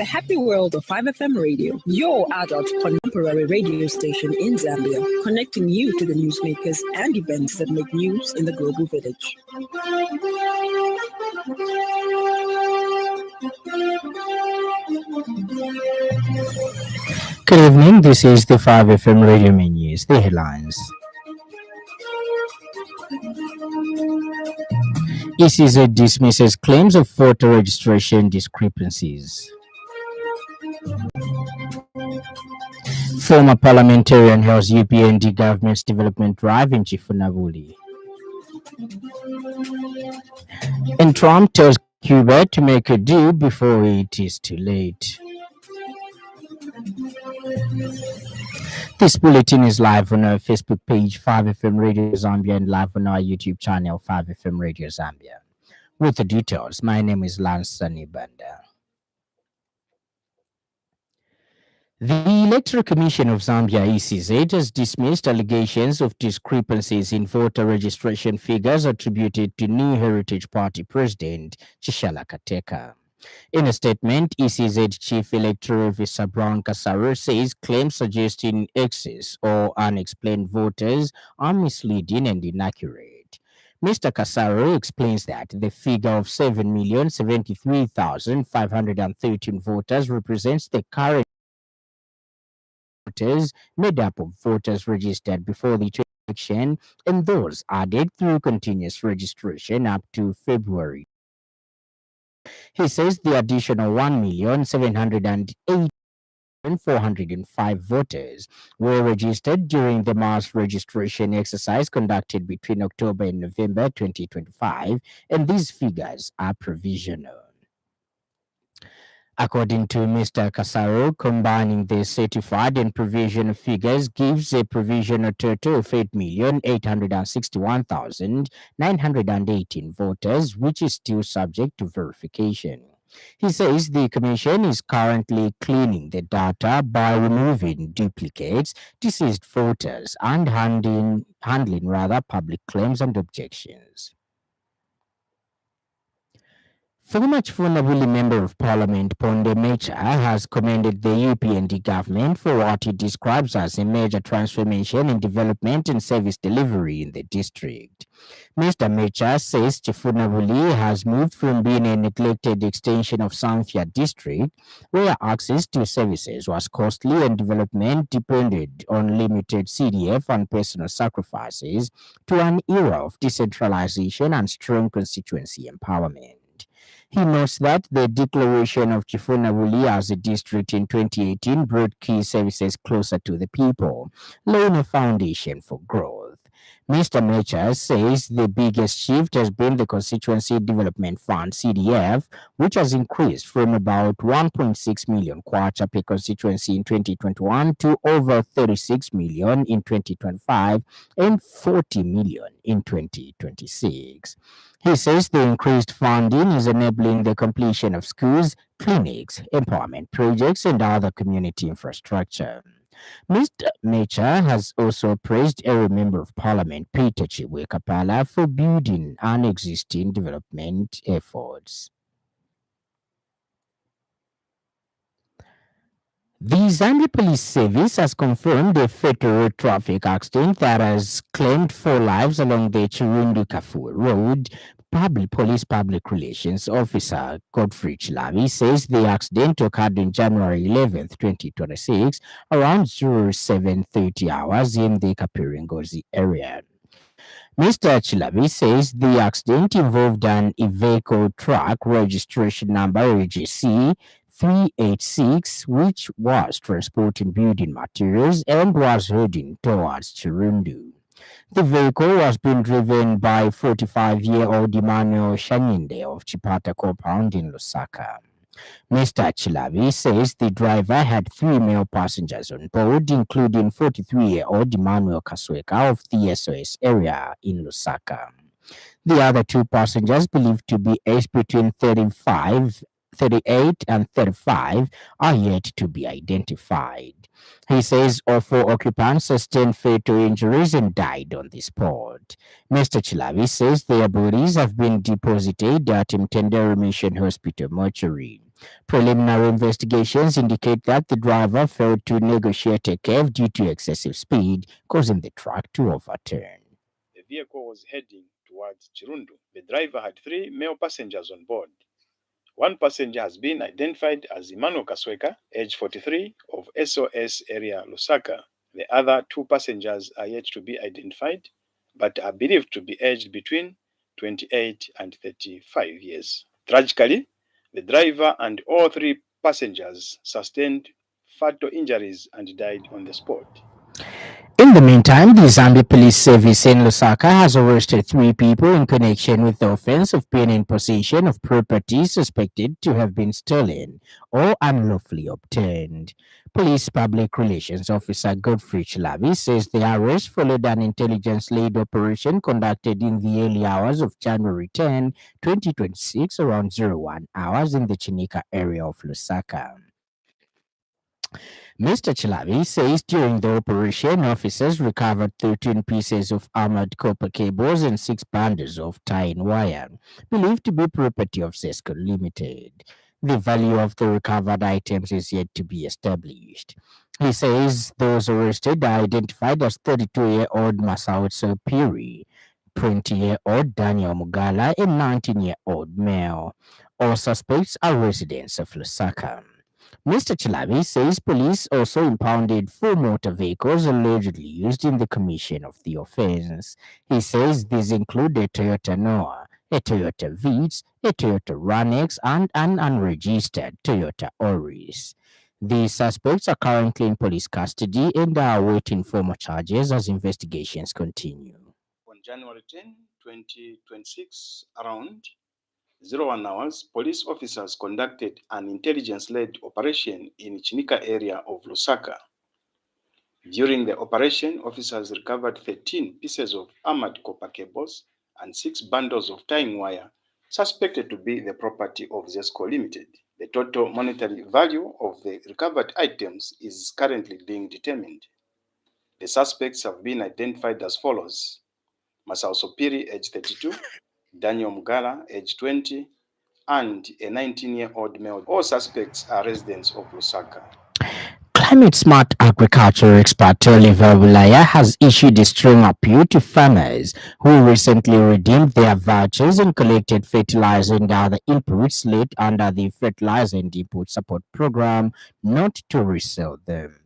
the happy world of 5FM Radio, your adult contemporary radio station in Zambia, connecting you to the newsmakers and events that make news in the global village. Good evening, this is the 5FM Radio News, the headlines. ECZ dismisses claims of voter registration discrepancies. Former parliamentarian hails UPND government's development drive in Chifunabuli. And Trump tells Cuba to make a deal before it is too late. This bulletin is live on our Facebook page, 5FM Radio Zambia, and live on our YouTube channel, 5FM Radio Zambia. With the details, my name is Lance Sannie. The Electoral Commission of Zambia, ECZ, has dismissed allegations of discrepancies in voter registration figures attributed to New Heritage Party President Chishala Kateka. In a statement, ECZ Chief Electoral Officer Brown Kasaro says claims suggesting excess or unexplained voters are misleading and inaccurate. Mr. Kasaro explains that the figure of 7,073,513 voters represents the current voters made up of voters registered before the election and those added through continuous registration up to February. He says the additional 1,708,405 voters were registered during the mass registration exercise conducted between October and November 2025, and these figures are provisional. According to Mr. Kasaro, combining the certified and provisional figures gives a provisional total of 8,861,918 voters, which is still subject to verification. He says the Commission is currently cleaning the data by removing duplicates, deceased voters, and handling public claims and objections. Former Chifunabuli Member of Parliament Ponde Mecha has commended the UPND government for what he describes as a major transformation in development and service delivery in the district. Mr. Mecha says Chifunabuli has moved from being a neglected extension of Samfya district, where access to services was costly and development depended on limited CDF and personal sacrifices, to an era of decentralization and strong constituency empowerment. He notes that the declaration of Chifunabuli as a district in 2018 brought key services closer to the people, laying a foundation for growth. Mr. Mecha says the biggest shift has been the Constituency Development Fund, CDF, which has increased from about 1.6 million kwacha per constituency in 2021 to over 36 million in 2025 and 40 million in 2026. He says the increased funding is enabling the completion of schools, clinics, empowerment projects, and other community infrastructure. Mr. Mecha has also praised Area Member of Parliament Peter Chiwekapala for building on existing development efforts. The Zambia Police Service has confirmed a fatal road traffic accident that has claimed 4 lives along the Chirundu-Kafue Road. Police Public Relations Officer Godfrey Chilavi says the accident occurred on January 11, 2026, around 07:30 hours in the Kapiringozi area. Mr. Chilavi says the accident involved an Iveco truck registration number AGC 386, which was transporting building materials and was heading towards Chirundu. The vehicle was being driven by 45-year-old Emmanuel Shanyinde of Chipata Compound in Lusaka. Mr. Chilavi says the driver had 3 male passengers on board, including 43-year-old Emmanuel Kasweka of the SOS area in Lusaka. The other 2 passengers, believed to be aged between 38 and 35, are yet to be identified. He says all 4 occupants sustained fatal injuries and died on the spot. Mr. Chilavi says their bodies have been deposited at Mtendere Mission Hospital mortuary. Preliminary investigations indicate that the driver failed to negotiate a curve due to excessive speed, causing the truck to overturn. The vehicle was heading towards Chirundu. The driver had 3 male passengers on board. One passenger has been identified as Emmanuel Kasweka, age 43, of SOS area Lusaka. The other 2 passengers are yet to be identified, but are believed to be aged between 28 and 35 years. Tragically, the driver and all 3 passengers sustained fatal injuries and died on the spot. In the meantime, the Zambia Police Service in Lusaka has arrested 3 people in connection with the offense of being in possession of property suspected to have been stolen or unlawfully obtained. Police Public Relations Officer Godfrey Chilavi says the arrest followed an intelligence-led operation conducted in the early hours of January 10, 2026 around 01 hours in the Chinika area of Lusaka. Mr. Chilavi says during the operation, officers recovered 13 pieces of armored copper cables and 6 bundles of tie-in wire, believed to be property of Zesco Limited. The value of the recovered items is yet to be established. He says those arrested are identified as 32-year-old Masao Piri, 20-year-old Daniel Mugala, and 19-year-old male. All suspects are residents of Lusaka. Mr. Chilavi says police also impounded 4 motor vehicles allegedly used in the commission of the offense. He says these include a Toyota Noah, a Toyota Vitz, a Toyota Runex, and an unregistered Toyota Auris. The suspects are currently in police custody and are awaiting formal charges as investigations continue. On January 10, 2026, around 01 hours, police officers conducted an intelligence-led operation in Chinika area of Lusaka. During the operation, officers recovered 13 pieces of armored copper cables and 6 bundles of tying wire, suspected to be the property of Zesco Limited. The total monetary value of the recovered items is currently being determined. The suspects have been identified as follows: Masao Sopiri, age 32, Daniel Mugala, age 20, and a 19-year-old male. All suspects are residents of Lusaka. Climate smart agriculture expert Oliver Bulaya has issued a strong appeal to farmers who recently redeemed their vouchers and collected fertilizer and other inputs laid under the Fertilizer and Input Support Program not to resell them.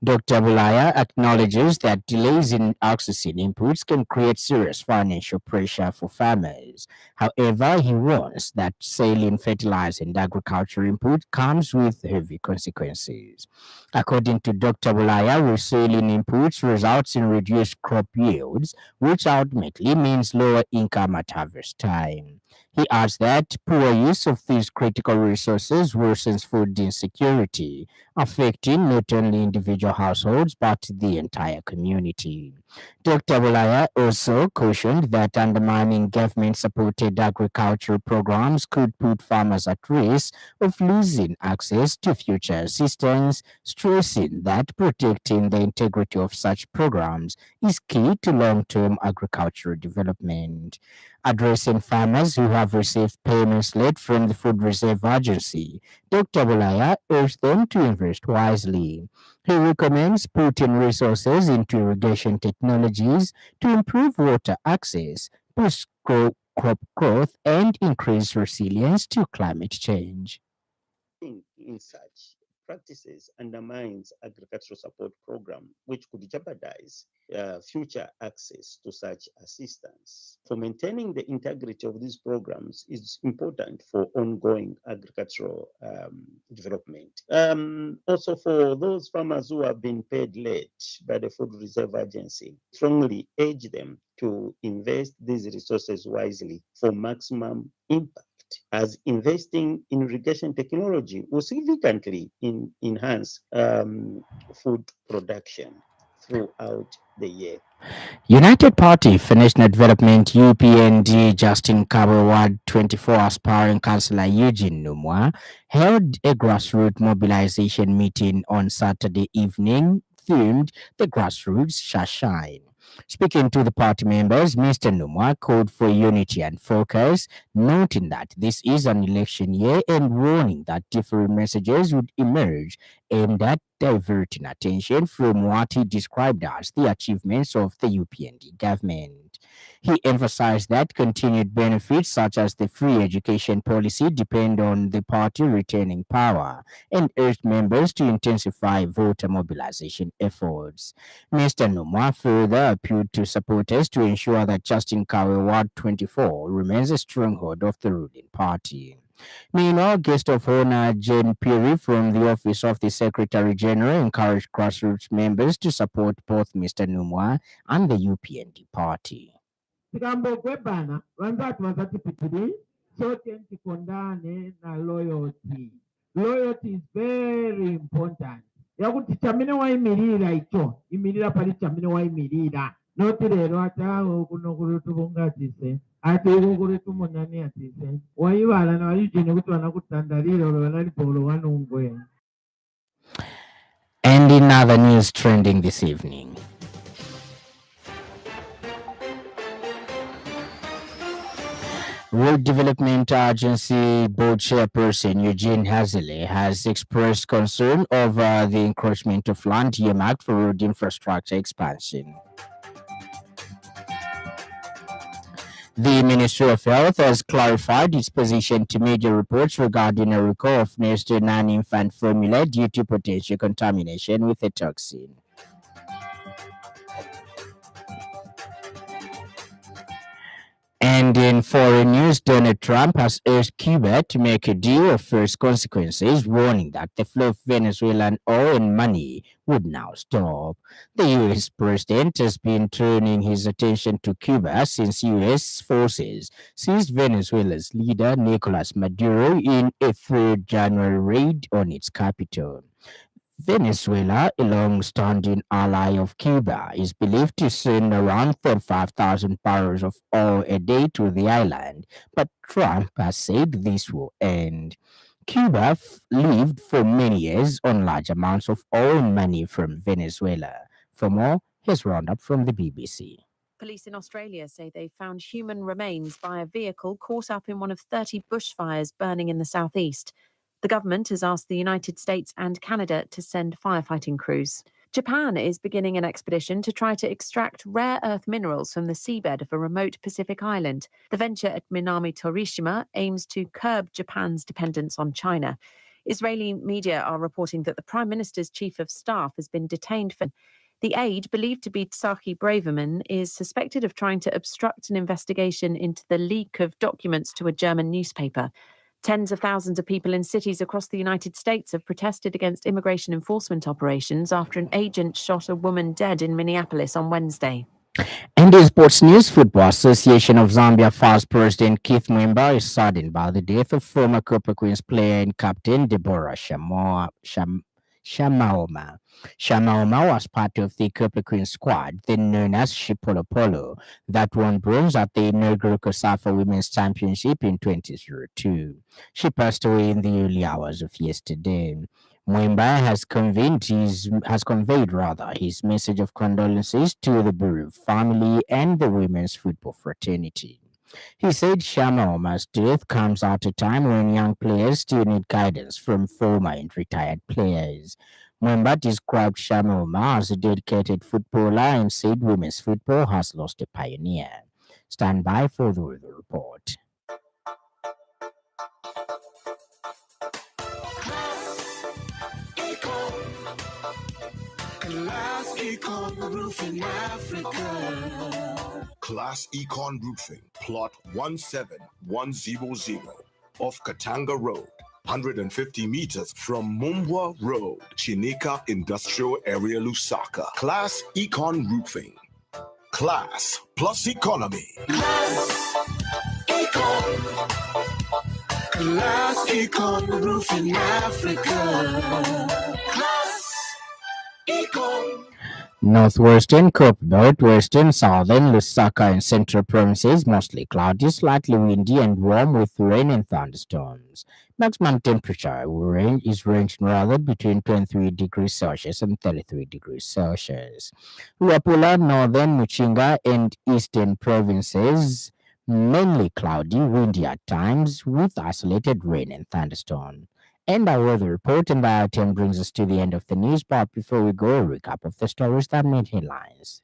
Dr. Bulaya acknowledges that delays in accessing inputs can create serious financial pressure for farmers. However, he warns that selling fertilizer and agriculture input comes with heavy consequences. According to Dr. Bulaya, reselling inputs results in reduced crop yields, which ultimately means lower income at harvest time. He adds that poor use of these critical resources worsens food insecurity, affecting not only individual households but the entire community. Dr. Bulaya also cautioned that undermining government supported agricultural programs could put farmers at risk of losing access to future assistance, stressing that protecting the integrity of such programs is key to long term agricultural development. Addressing farmers who have received payments late from the Food Reserve Agency, Dr. Bulaya urged them to invest wisely. He recommends putting resources into irrigation technologies to improve water access, boost crop growth, and increase resilience to climate change. In such practices undermines agricultural support program, which could jeopardize future access to such assistance. For maintaining the integrity of these programs is important for ongoing agricultural development. Also, for those farmers who have been paid late by the Food Reserve Agency, strongly urge them to invest these resources wisely for maximum impact, as investing in irrigation technology will significantly enhance food production throughout the year. United Party for National Development UPND Justin Cabo Ward 24 aspiring councillor Eugene Numwa held a grassroots mobilization meeting on Saturday evening themed The Grassroots Shall Shine. Speaking to the party members, Mr. Numwa called for unity and focus, noting that this is an election year and warning that different messages would emerge aimed at diverting attention from what he described as the achievements of the UPND government. He emphasized that continued benefits such as the free education policy depend on the party retaining power and urged members to intensify voter mobilization efforts. Mr. Numa further appealed to supporters to ensure that Justin Kawe Ward 24 remains a stronghold of the ruling party. Meanwhile, guest of honor Jane Peary from the Office of the Secretary General encouraged grassroots members to support both Mr. Numwa and the UPND party. Tigambo kwebana wanzatu wazatipitili sote ntikondane na loyalty. Loyalty is very important. Yakuti chamine waimirira icho imirira pali chamine waimirira noti lero atawo kuno kulutubungatise ati kulitu atise waibala na walijine kuti wanakutandalira olo wanalipolo wanungwe. And in other news trending this evening, Road Development Agency Board Chairperson Eugene Hazile has expressed concern over the encroachment of land earmarked for road infrastructure expansion. The Ministry of Health has clarified its position to media reports regarding a recall of Nestor non-infant formula due to potential contamination with a toxin. And in foreign news, Donald Trump has urged Cuba to make a deal of first consequences, warning that the flow of Venezuelan oil and money would now stop. The U.S. president has been turning his attention to Cuba since U.S. forces seized Venezuela's leader, Nicolas Maduro, in a 3rd January raid on its capital. Venezuela, a long-standing ally of Cuba, is believed to send around 35,000 barrels of oil a day to the island, but Trump has said this will end. Cuba lived for many years on large amounts of oil money from Venezuela. For more, here's a roundup from the BBC. Police in Australia say they found human remains by a vehicle caught up in one of 30 bushfires burning in the southeast. The government has asked the United States and Canada to send firefighting crews. Japan is beginning an expedition to try to extract rare earth minerals from the seabed of a remote Pacific island. The venture at Minami Torishima aims to curb Japan's dependence on China. Israeli media are reporting that the Prime Minister's chief of staff has been detained for. The aide, believed to be Tsaki Braverman, is suspected of trying to obstruct an investigation into the leak of documents to a German newspaper. Tens of thousands of people in cities across the United States have protested against immigration enforcement operations after an agent shot a woman dead in Minneapolis on Wednesday. And in sports news, Football Association of Zambia First President Keith Mwemba is saddened by the death of former Copper Queens player and captain Deborah Shamaoma. Shamaoma was part of the Copper Queens squad, then known as Shipolo Polo, that won bronze at the inaugural COSAFA Women's Championship in 2002. She passed away in the early hours of yesterday. Mwemba has conveyed his message of condolences to the bereaved family and the women's football fraternity. He said Shamaoma's death comes at a time when young players still need guidance from former and retired players. Mwemba described Shamaoma as a dedicated footballer and said women's football has lost a pioneer. Stand by for the report. Class Econ Roofing Africa. Class Econ Roofing, plot 17100 off Katanga Road, 150 meters from Mumbwa Road, Chinika Industrial Area, Lusaka. Class Econ Roofing. Class plus economy. Class Econ. Class Econ Roofing Africa. Class Econ. Northwestern, Copperbelt, Western, Southern, Lusaka, and Central provinces mostly cloudy, slightly windy, and warm with rain and thunderstorms. Maximum temperature is ranging rather between 23 degrees Celsius and 33 degrees Celsius. Luapula, Northern, Muchinga, and Eastern provinces mainly cloudy, windy at times, with isolated rain and thunderstorms. And our weather report and that item brings us to the end of the news. But before we go, a recap of the stories that made headlines.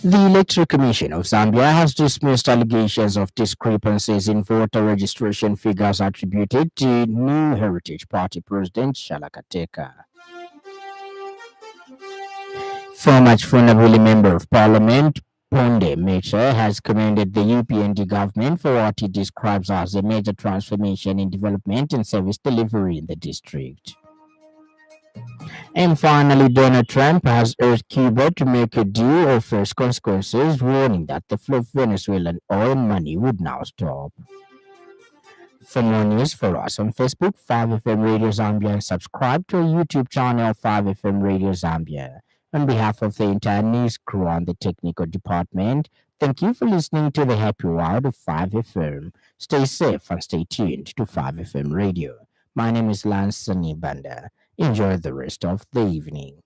The Electoral Commission of Zambia has dismissed allegations of discrepancies in voter registration figures attributed to New Heritage Party President Shalakateka. Former Chifunabuli Member of Parliament Ponde Mecha has commended the UPND government for what he describes as a major transformation in development and service delivery in the district. And finally, Donald Trump has urged Cuba to make a deal of first consequences, warning that the flow of Venezuelan oil money would now stop. For more news, follow us on Facebook, 5FM Radio Zambia, and subscribe to our YouTube channel, 5FM Radio Zambia. On behalf of the entire news crew and the technical department, thank you for listening to the happy world of 5FM. Stay safe and stay tuned to 5FM Radio. My name is Lance Sannie. Enjoy the rest of the evening.